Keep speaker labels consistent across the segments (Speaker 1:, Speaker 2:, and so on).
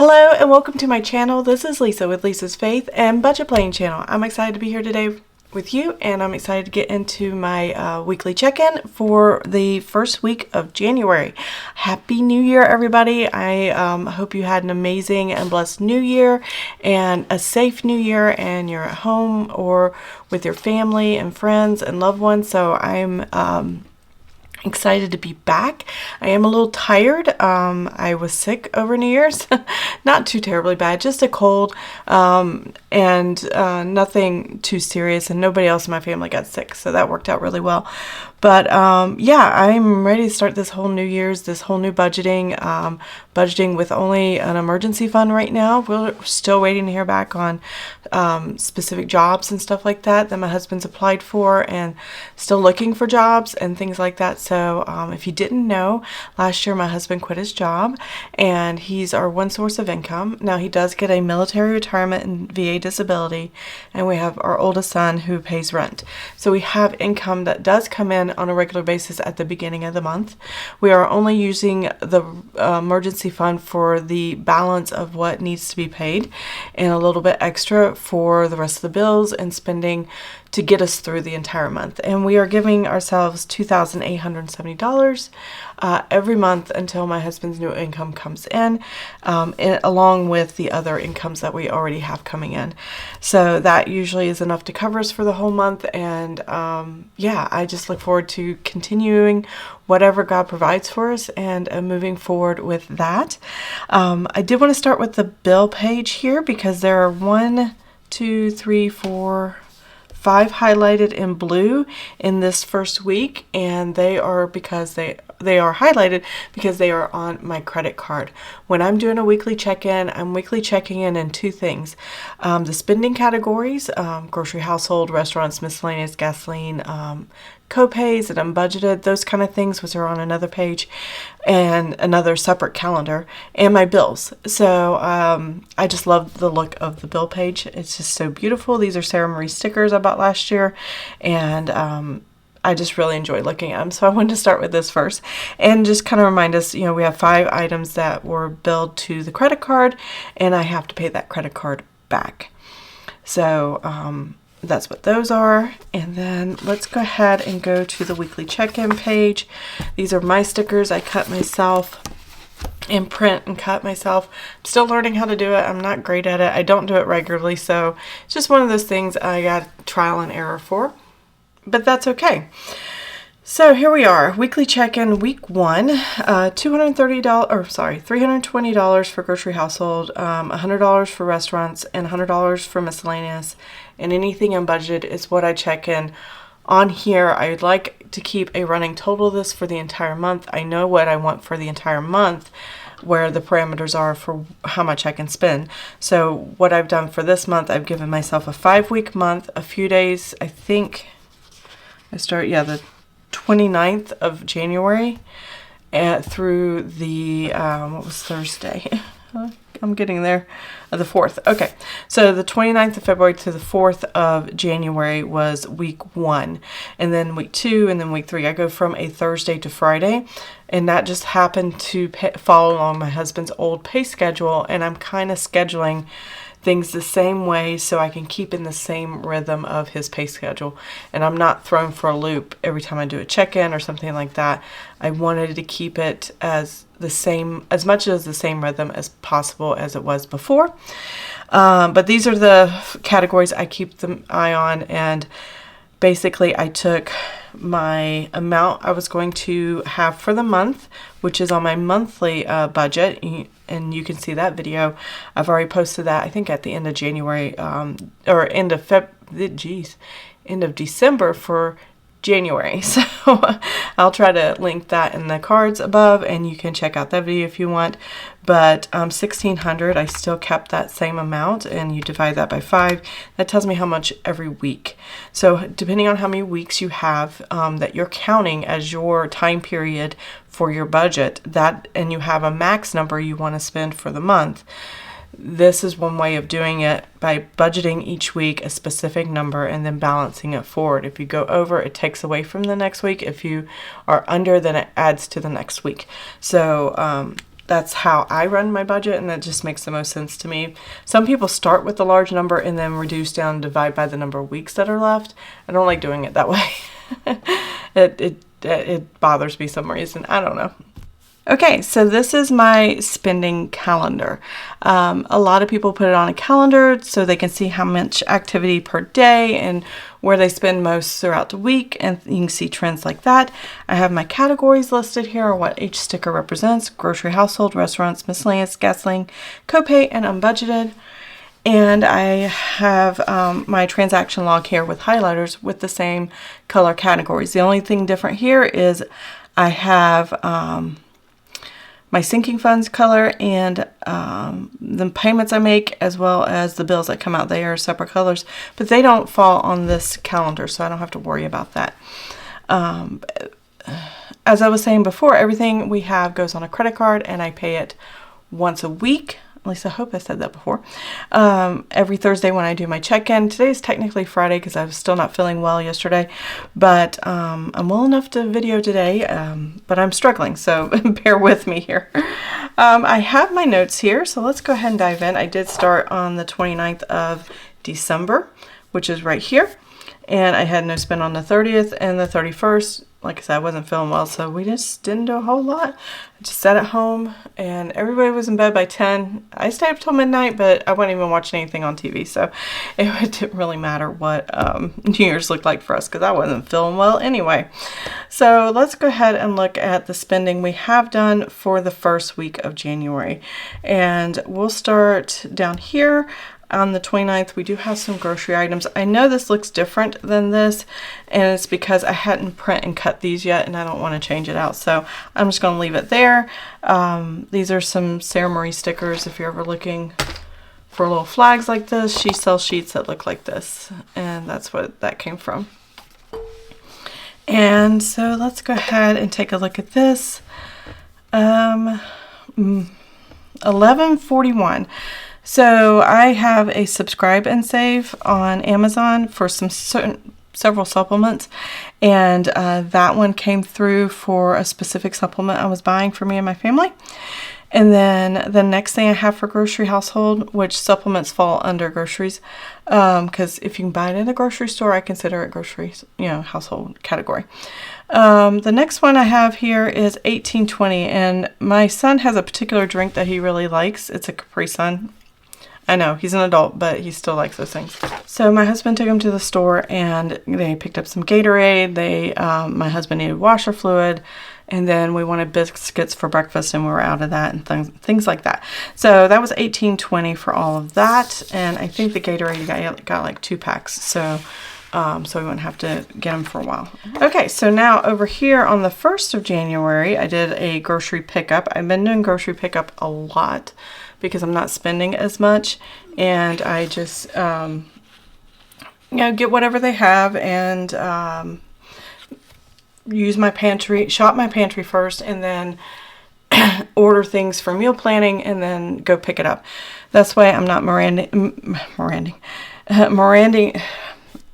Speaker 1: Hello and welcome to my channel. This is Lisa with Lisa's Faith and Budget Planning channel. I'm excited to be here today with you, and I'm excited to get into my weekly check-in for the first week of January. Happy New Year, everybody. I hope you had an amazing and blessed New Year and a safe New Year, and you're at home or with your family and friends and loved ones. So I'm excited to be back. I am a little tired. I was sick over New Year's. Not too terribly bad, just a cold, and nothing too serious, and nobody else in my family got sick, so that worked out really well. But yeah, I'm ready to start this whole New Year's, this whole new budgeting, budgeting with only an emergency fund right now. We're still waiting to hear back on specific jobs and stuff like that my husband's applied for, and still looking for jobs and things like that. So if you didn't know, last year my husband quit his job, and he's our one source of income. Now he does get a military retirement and VA disability, and we have our oldest son who pays rent. So we have income that does come in on a regular basis at the beginning of the month. We are only using the emergency fund for the balance of what needs to be paid, and a little bit extra for the rest of the bills and spending to get us through the entire month. And we are giving ourselves $2,870 every month until my husband's new income comes in, and along with the other incomes that we already have coming in. So that usually is enough to cover us for the whole month. And yeah, I just look forward to continuing whatever God provides for us and moving forward with that. I did want to start with the bill page here because there are 1, 2, 3, 4, 5 highlighted in blue in this first week, and they are because they are highlighted because they are on my credit card. When I'm doing a weekly check-in, I'm weekly checking in two things. The spending categories, grocery, household, restaurants, miscellaneous, gasoline, co-pays that unbudgeted, those kind of things, which are on another page and another separate calendar, and my bills. So I just love the look of the bill page. It's just so beautiful. These are Sara Marie stickers I bought last year, and I just really enjoy looking at them. So I wanted to start with this first and just kind of remind us, you know, we have 5 items that were billed to the credit card, and I have to pay that credit card back. So that's what those are. And then let's go ahead and go to the weekly check-in page. These are my stickers I cut myself and print and cut myself. I'm still learning how to do it. I'm not great at it. I don't do it regularly, so it's just one of those things I got trial and error for, but that's okay. So here we are, weekly check-in, week 1, $320 for grocery, household, $100 for restaurants, and $100 for miscellaneous, and anything unbudgeted is what I check in on here. I'd like to keep a running total of this for the entire month. I know what I want for the entire month, where the parameters are for how much I can spend. So what I've done for this month, I've given myself a 5-week month, a few days. I think I start, the 29th of January through the, what was Thursday? I'm getting there. The 4th. Okay. So the 29th of February to the 4th of January was week 1. And then week 2 and then week 3. I go from a Thursday to Friday. And that just happened to follow along my husband's old pay schedule. And I'm kind of scheduling things the same way so I can keep in the same rhythm of his pay schedule, and I'm not thrown for a loop every time I do a check-in or something like that. I wanted to keep it as much as the same rhythm as possible as it was before. But these are the categories I keep the eye on, and basically I took my amount I was going to have for the month, which is on my monthly budget, and you can see that video. I've already posted that, I think, at the end of January, or end of December for January. So I'll try to link that in the cards above, and you can check out that video if you want. But $1,600, I still kept that same amount, and you divide that by 5. That tells me how much every week. So depending on how many weeks you have that you're counting as your time period for your budget, and you have a max number you want to spend for the month, this is one way of doing it, by budgeting each week a specific number and then balancing it forward. If you go over, it takes away from the next week. If you are under, then it adds to the next week. So that's how I run my budget, and that just makes the most sense to me. Some people start with a large number and then reduce down, divide by the number of weeks that are left. I don't like doing it that way. It bothers me some reason. I don't know. Okay, so this is my spending calendar. A lot of people put it on a calendar so they can see how much activity per day and where they spend most throughout the week, and you can see trends like that. I have my categories listed here, or what each sticker represents: grocery, household, restaurants, miscellaneous, gasoline, copay, and unbudgeted. And I have my transaction log here with highlighters with the same color categories. The only thing different here is I have my sinking funds color and the payments I make, as well as the bills that come out. They are separate colors, but they don't fall on this calendar, so I don't have to worry about that. As I was saying before, everything we have goes on a credit card, and I pay it once a week. At least I hope I said that before. Every Thursday when I do my check-in. Today is technically Friday because I was still not feeling well yesterday. But I'm well enough to video today, but I'm struggling, so bear with me here. I have my notes here, so let's go ahead and dive in. I did start on the 29th of December, which is right here. And I had no spend on the 30th and the 31st. Like I said, I wasn't feeling well, so we just didn't do a whole lot. I just sat at home, and everybody was in bed by 10. I stayed up till midnight, but I wasn't even watching anything on TV, so it didn't really matter what New Year's looked like for us, because I wasn't feeling well anyway. So let's go ahead and look at the spending we have done for the first week of January. And we'll start down here. On the 29th, we do have some grocery items. I know this looks different than this, and it's because I hadn't print and cut these yet, and I don't want to change it out. So I'm just going to leave it there. These are some Sara Marie stickers. If you're ever looking for little flags like this, she sells sheets that look like this, and that's what that came from. And so let's go ahead and take a look at this. $11.41. So I have a subscribe and save on Amazon for several supplements, and that one came through for a specific supplement I was buying for me and my family. And then the next thing I have for grocery household, which supplements fall under groceries, because if you can buy it in a grocery store, I consider it groceries, household category. The next one I have here is $18.20, and my son has a particular drink that he really likes. It's a Capri Sun. I know, he's an adult, but he still likes those things. So my husband took him to the store, and they picked up some Gatorade. My husband needed washer fluid, and then we wanted biscuits for breakfast, and we were out of that, and things like that. So that was $18.20 for all of that, and I think the Gatorade got like 2 packs, so we wouldn't have to get them for a while. Okay, so now over here on the 1st of January, I did a grocery pickup. I've been doing grocery pickup a lot because I'm not spending as much, and I just get whatever they have, and use my pantry, shop my pantry first, and then order things for meal planning, and then go pick it up. That's why I'm not Miranding.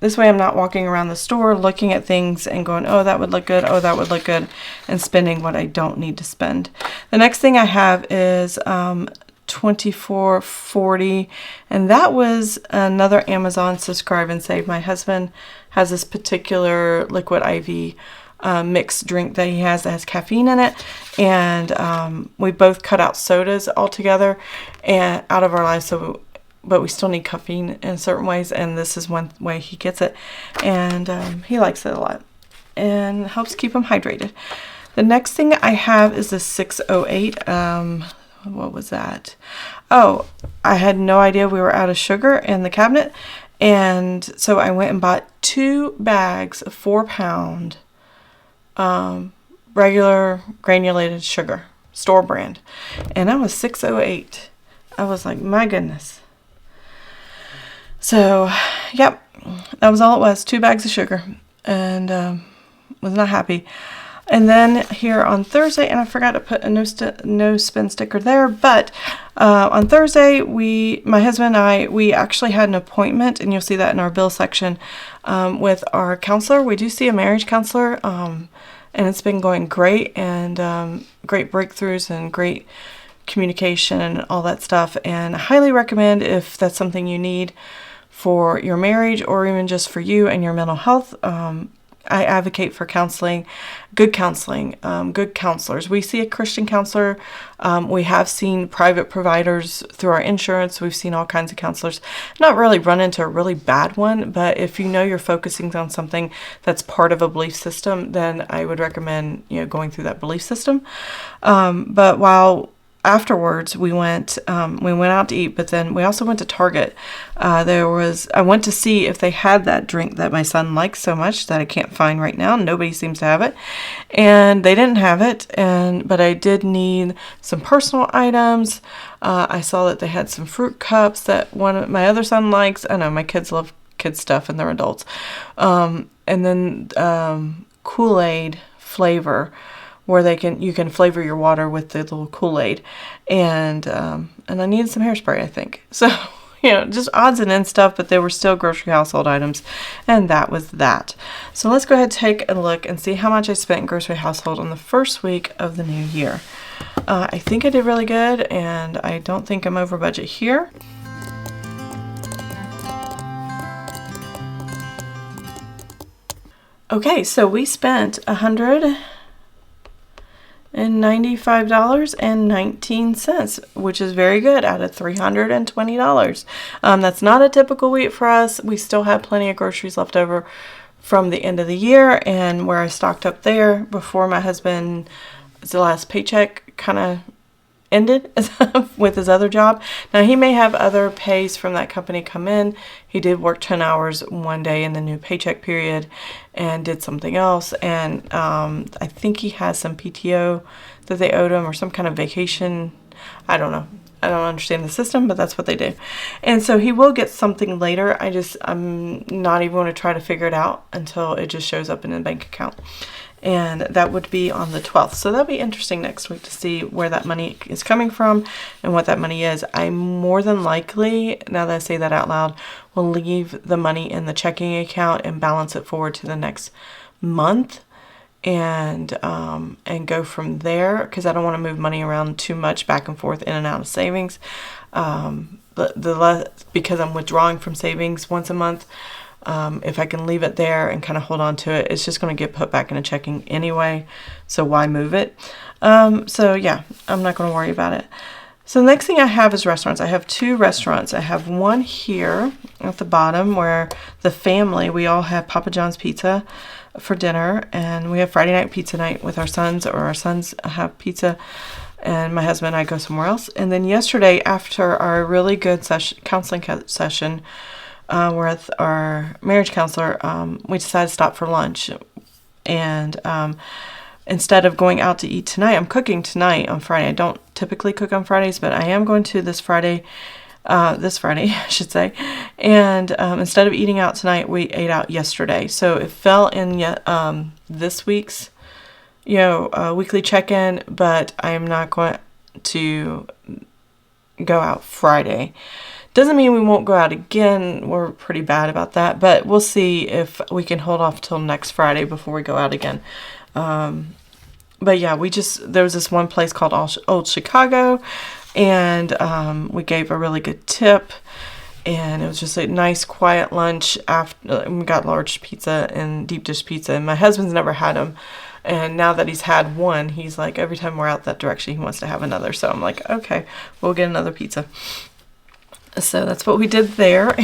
Speaker 1: This way I'm not walking around the store looking at things and going, oh, that would look good, oh, that would look good, and spending what I don't need to spend. The next thing I have is $24.40, and that was another Amazon subscribe and save. My husband has this particular liquid IV mixed drink that he has that has caffeine in it, and we both cut out sodas altogether and out of our lives, but we still need caffeine in certain ways, and this is one way he gets it, and he likes it a lot and helps keep him hydrated. The next thing I have is the 608. What was that? Oh, I had no idea we were out of sugar in the cabinet, and so I went and bought 2 bags of 4-pound regular granulated sugar, store brand, and that was $6.08. I was like, my goodness. So, yep, that was all it was, 2 bags of sugar, and was not happy. And then here on Thursday, and I forgot to put a no spend sticker there, but on Thursday, my husband and I, we actually had an appointment, and you'll see that in our bill section, with our counselor. We do see a marriage counselor, and it's been going great, and great breakthroughs and great communication and all that stuff. And I highly recommend, if that's something you need for your marriage or even just for you and your mental health, I advocate for counseling, good counselors. We see a Christian counselor. We have seen private providers through our insurance. We've seen all kinds of counselors. Not really run into a really bad one, but if you know you're focusing on something that's part of a belief system, then I would recommend, going through that belief system. But while afterwards we went out to eat, but then we also went to Target. I went to see if they had that drink that my son likes so much that I can't find right now. Nobody seems to have it, and they didn't have it. But I did need some personal items. I saw that they had some fruit cups that one of my other son likes. I know my kids love kids stuff and they're adults. And then Kool-Aid flavor, where you can flavor your water with the little Kool-Aid, and I needed some hairspray, I think. So, just odds and ends stuff, but they were still grocery household items, and that was that. So let's go ahead and take a look and see how much I spent in grocery household on the first week of the new year. I think I did really good, and I don't think I'm over budget here. Okay, so we spent $195.19, which is very good out of $320. That's not a typical week for us. We still have plenty of groceries left over from the end of the year, and where I stocked up there before my husband's last paycheck kind of ended with his other job. Now, he may have other pays from that company come in. He did work 10 hours one day in the new paycheck period and did something else. And I think he has some PTO that they owed him, or some kind of vacation. I don't know. I don't understand the system, but that's what they do. And so he will get something later. I'm not even going to try to figure it out until it just shows up in the bank account. And that would be on the 12th. So that'll be interesting next week to see where that money is coming from and what that money is. I more than likely, now that I say that out loud, will leave the money in the checking account and balance it forward to the next month, and go from there, because I don't want to move money around too much back and forth in and out of savings. Because I'm withdrawing from savings once a month. If I can leave it there and kind of hold on to it, it's just going to get put back into checking anyway. So why move it? So yeah, I'm not going to worry about it. So the next thing I have is restaurants. I have 2 restaurants. I have one here at the bottom where the family, we all have Papa John's pizza for dinner, and we have Friday night pizza night with our sons, or our sons have pizza, and my husband and I go somewhere else. And then yesterday, after our really good counseling session, with our marriage counselor, we decided to stop for lunch. And instead of going out to eat tonight, I'm cooking tonight on Friday. I don't typically cook on Fridays, but I am going to this Friday, I should say. And instead of eating out tonight, we ate out yesterday. So it fell in this week's weekly check-in, but I am not going to go out Friday. Doesn't mean we won't go out again. We're pretty bad about that, but we'll see if we can hold off till next Friday before we go out again. But yeah, there was this one place called Old Chicago, and we gave a really good tip, and it was just a nice quiet lunch. After we got large pizza and deep dish pizza, and my husband's never had them. And now that he's had one, he's like, every time we're out that direction, he wants to have another. So I'm like, okay, we'll get another pizza. So that's what we did there.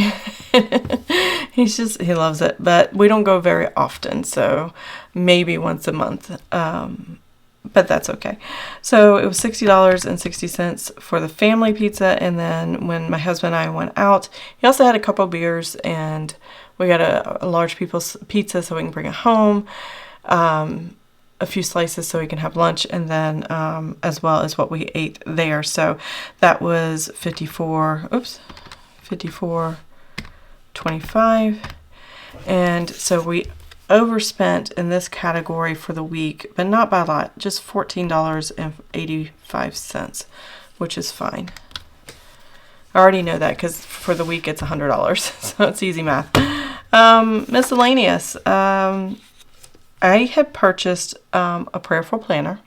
Speaker 1: He loves it, but we don't go very often. So maybe once a month. But that's okay. So it was $60.60 for the family pizza. And then when my husband and I went out, he also had a couple beers, and we got a large people's pizza so we can bring it home. A few slices so we can have lunch, and then as well as what we ate there. So that was $54.25, and so we overspent in this category for the week, but not by a lot, just $14.85, which is fine. I already know that because for the week it's $100, so it's easy math. Miscellaneous. I had purchased a prayerful planner,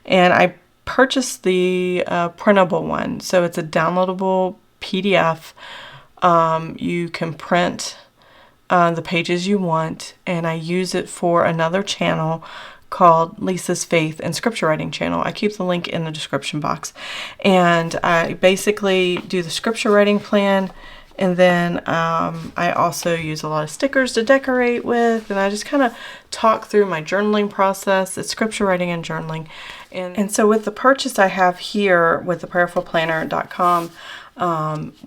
Speaker 1: and I purchased the printable one. So it's a downloadable PDF. You can print the pages you want, and I use it for another channel called Lisa's Faith and Scripture Writing channel. I keep the link in the description box. And I basically do the scripture writing plan, and then I also use a lot of stickers to decorate with, and I just kind of talk through my journaling process. It's scripture writing and journaling. And so with the purchase I have here with the prayerfulplanner.com,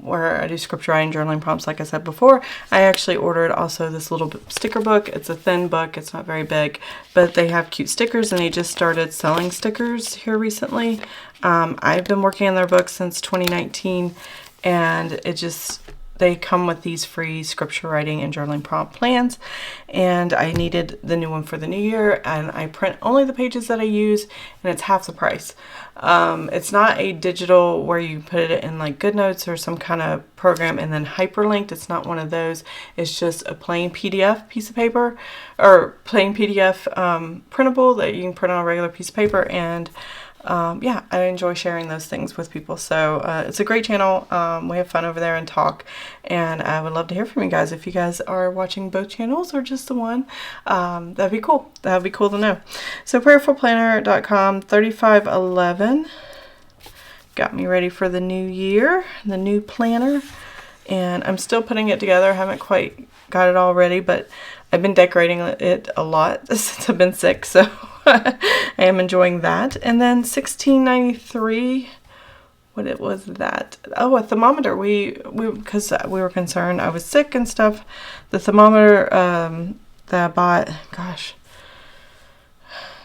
Speaker 1: where I do scripture writing, journaling prompts, like I said before, I actually ordered also this little sticker book. It's a thin book. It's not very big, but they have cute stickers, and they just started selling stickers here recently. I've been working on their book since 2019, and they come with these free scripture writing and journaling prompt plans, and I needed the new one for the new year, and I print only the pages that I use, and it's half the price. It's not a digital where you put it in like GoodNotes or some kind of program and then hyperlinked. It's not one of those. It's just a plain PDF piece of paper, or plain PDF printable that you can print on a regular piece of paper. And yeah, I enjoy sharing those things with people. So it's a great channel. We have fun over there and talk, and I would love to hear from you guys. If you guys are watching both channels or just the one, that'd be cool. That'd be cool to know. So prayerfulplanner.com 3511 got me ready for the new year, the new planner, and I'm still putting it together. I haven't quite got it all ready, but I've been decorating it a lot since I've been sick, so I am enjoying that. And then 1693, what was that? Oh, a thermometer. Because we were concerned I was sick and stuff. The thermometer that I bought, gosh,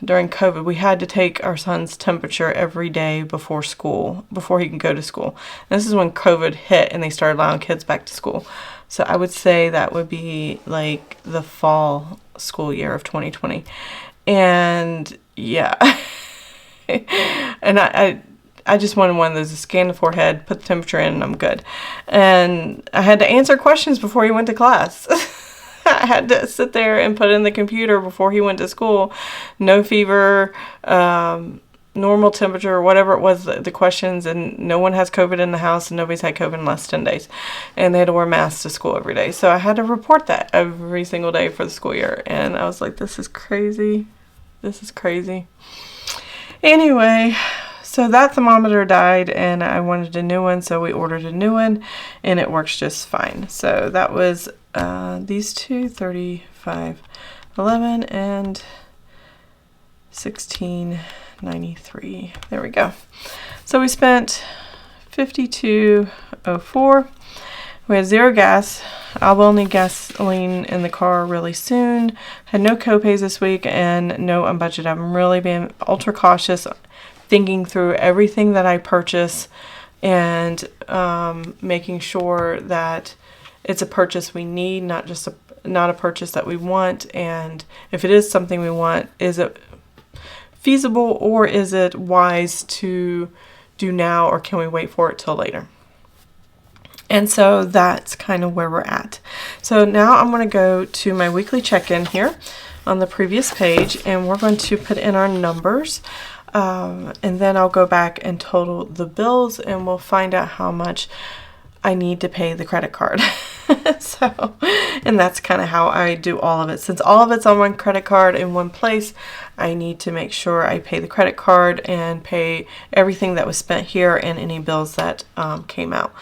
Speaker 1: during COVID, we had to take our son's temperature every day before school, before he can go to school. And this is when COVID hit and they started allowing kids back to school. So I would say that would be like the fall school year of 2020. And yeah, and I just wanted one of those to scan the forehead, put the temperature in, and I'm good. And I had to answer questions before he went to class. I had to sit there and put in the computer before he went to school. No fever, normal temperature, whatever it was, the questions, and no one has COVID in the house, and nobody's had COVID in the last 10 days. And they had to wear masks to school every day. So I had to report that every single day for the school year. And I was like, this is crazy. This is crazy. Anyway, so that thermometer died, and I wanted a new one, so we ordered a new one, and it works just fine. So that was these two, 3511 and 1693. There we go. So we spent $52.04. We had zero gas. I will need gasoline in the car really soon. Had no copays this week and no unbudgeted. I'm really being ultra cautious, thinking through everything that I purchase, and making sure that it's a purchase we need, not a purchase that we want. And if it is something we want, is it feasible, or is it wise to do now, or can we wait for it till later? And so that's kind of where we're at. So now I'm going to go to my weekly check-in here on the previous page, and we're going to put in our numbers. And then I'll go back and total the bills, and we'll find out how much I need to pay the credit card. And that's kind of how I do all of it. Since all of it's on one credit card in one place, I need to make sure I pay the credit card and pay everything that was spent here and any bills that came out.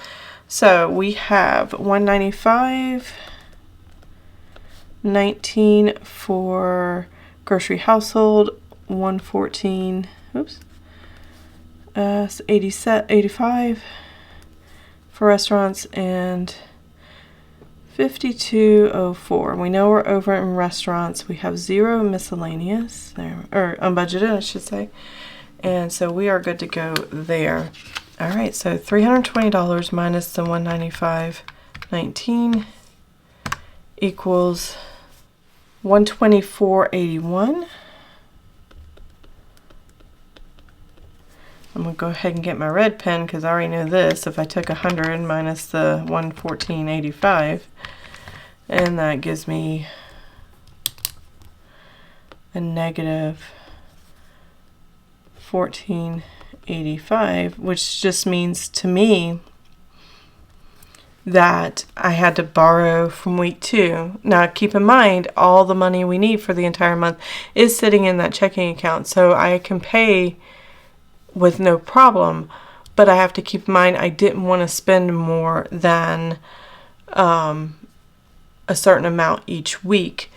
Speaker 1: So we have $195.19 for grocery household, $85 for restaurants, and $52.04. We know we're over in restaurants. We have zero miscellaneous there, or unbudgeted, I should say. And so we are good to go there. All right, so $320 minus the $195.19 equals $124.81. I'm going to go ahead and get my red pen because I already know this. If I took 100 minus the 114.85, and that gives me a negative $14.85, which just means to me that I had to borrow from week 2. Now keep in mind, all the money we need for the entire month is sitting in that checking account, so I can pay with no problem, but I have to keep in mind I didn't want to spend more than a certain amount each week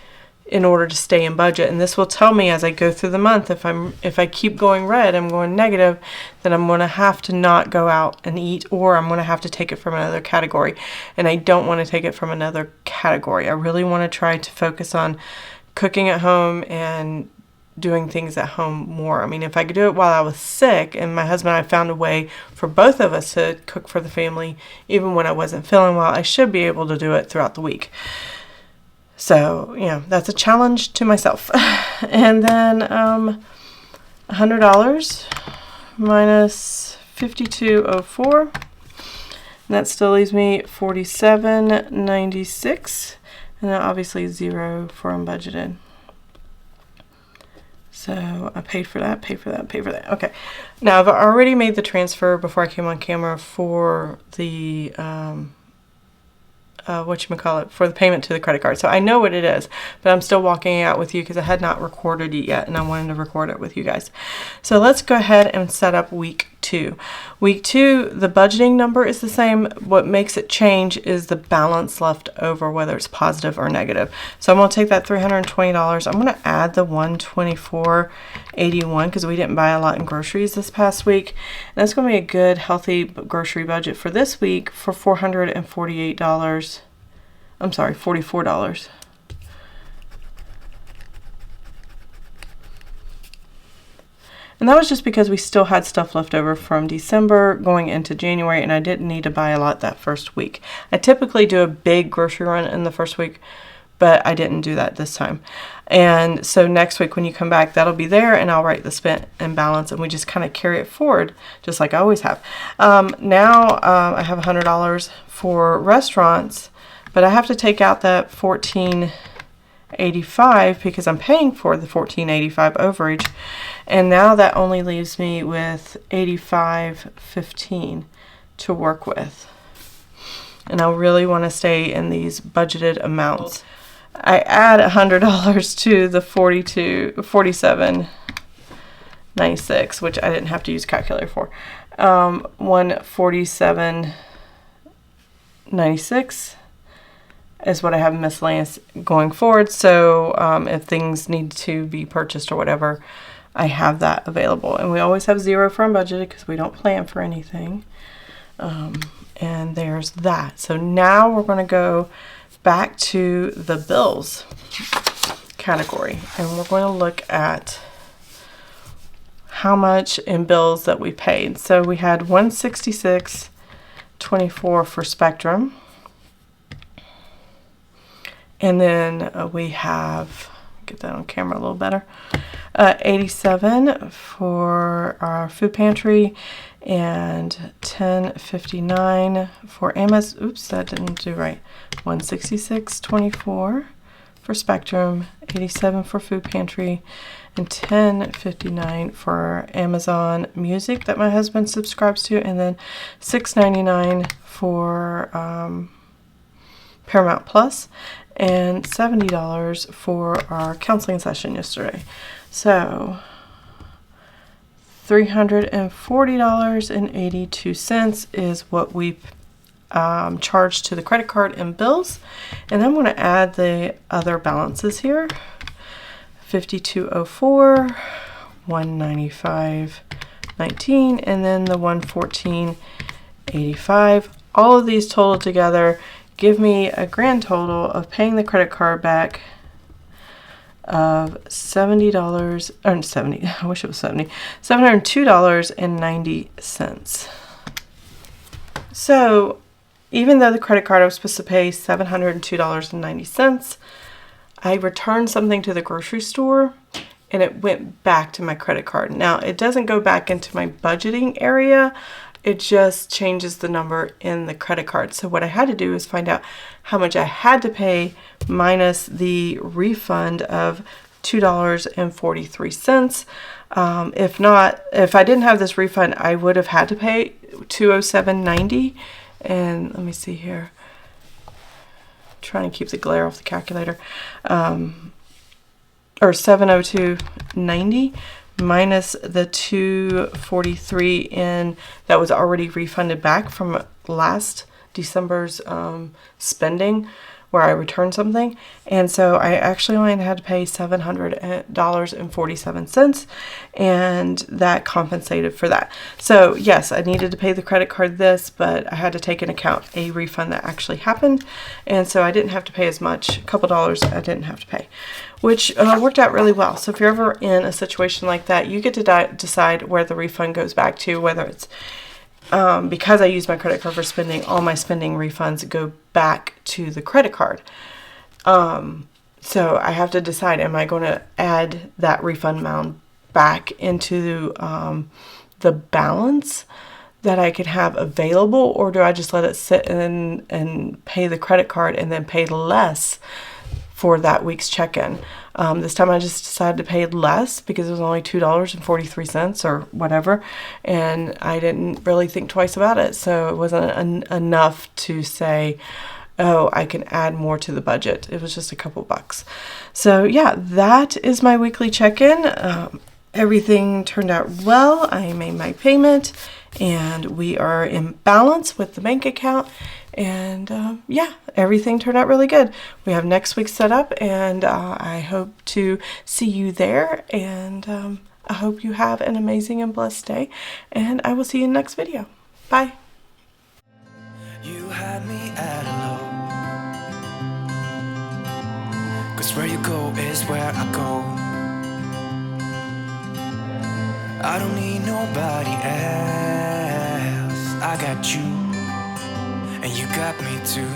Speaker 1: in order to stay in budget. And this will tell me as I go through the month, if I keep going red, I'm going negative, then I'm going to have to not go out and eat, or I'm going to have to take it from another category. And I don't want to take it from another category. I really want to try to focus on cooking at home and doing things at home more. I mean, if I could do it while I was sick, and my husband and I found a way for both of us to cook for the family, even when I wasn't feeling well, I should be able to do it throughout the week. So, that's a challenge to myself. And then $100 minus $52.04. And that still leaves me $47.96. And then obviously 0 for unbudgeted. So I paid for that, paid for that, paid for that. Okay. Now I've already made the transfer before I came on camera for the for the payment to the credit card. So I know what it is, but I'm still walking it out with you because I had not recorded it yet, and I wanted to record it with you guys. So let's go ahead and set up week 2. Week 2, the budgeting number is the same. What makes it change is the balance left over, whether it's positive or negative. So I'm going to take that $320. I'm going to add the $124.81 because we didn't buy a lot in groceries this past week. And that's going to be a good, healthy grocery budget for this week for $448. I'm sorry, $44. And that was just because we still had stuff left over from December going into January, and I didn't need to buy a lot that first week. I typically do a big grocery run in the first week, but I didn't do that this time. And so next week when you come back, that'll be there, and I'll write the spent and balance, and we just kind of carry it forward, just like I always have. Now I have $100 for restaurants, but I have to take out that $14.85 because I'm paying for the $14.85 overage. And now that only leaves me with $85.15 to work with. And I really want to stay in these budgeted amounts. I add $100 to the $47.96, which I didn't have to use a calculator for. $147.96 is what I have miscellaneous going forward. So if things need to be purchased or whatever, I have that available. And we always have 0 for unbudgeted because we don't plan for anything. And there's that. So now we're going to go back to the bills category, and we're going to look at how much in bills that we paid. So we had $166.24 for Spectrum. And then we have, get that on camera a little better, $87 for our food pantry and $10.59 for Amazon. Oops, that didn't do right. $166.24 for Spectrum, $87 for food pantry, and $10.59 for Amazon Music that my husband subscribes to, and then $6.99 for Paramount Plus, and $70 for our counseling session yesterday. So $340.82 is what we charged to the credit card and bills. And I'm going to add the other balances here. $52.04, $195.19, and then the $114.85. All of these total together give me a grand total of paying the credit card back of $70, or 70, I wish it was 70, $702.90. So even though the credit card I was supposed to pay $702.90, I returned something to the grocery store and it went back to my credit card. Now it doesn't go back into my budgeting area. It just changes the number in the credit card. So what I had to do is find out how much I had to pay minus the refund of $2.43. If I didn't have this refund, I would have had to pay $207.90. And let me see here. Trying to keep the glare off the calculator. Or $702.90 minus the $243 in that was already refunded back from last December's spending, where I returned something. And so I actually only had to pay $700.47, and that compensated for that. So yes, I needed to pay the credit card but I had to take into account a refund that actually happened. And so I didn't have to pay as much, a couple dollars I didn't have to pay, which worked out really well. So if you're ever in a situation like that, you get to decide where the refund goes back to, whether it's because I use my credit card for spending, all my spending refunds go back to the credit card. So I have to decide, am I going to add that refund amount back into the balance that I could have available, or do I just let it sit and pay the credit card and then pay less for that week's check-in? This time I just decided to pay less because it was only $2.43 or whatever, and I didn't really think twice about it. So it wasn't enough to say, oh, I can add more to the budget. It was just a couple bucks. So yeah, that is my weekly check-in. Everything turned out well. I made my payment, and we are in balance with the bank account. And yeah, everything turned out really good. We have next week set up, and I hope to see you there. And I hope you have an amazing and blessed day. And I will see you in the next video. Bye.
Speaker 2: You had me at hello, 'cause where you go is where I go. I don't need nobody else. I got you, and you got me too.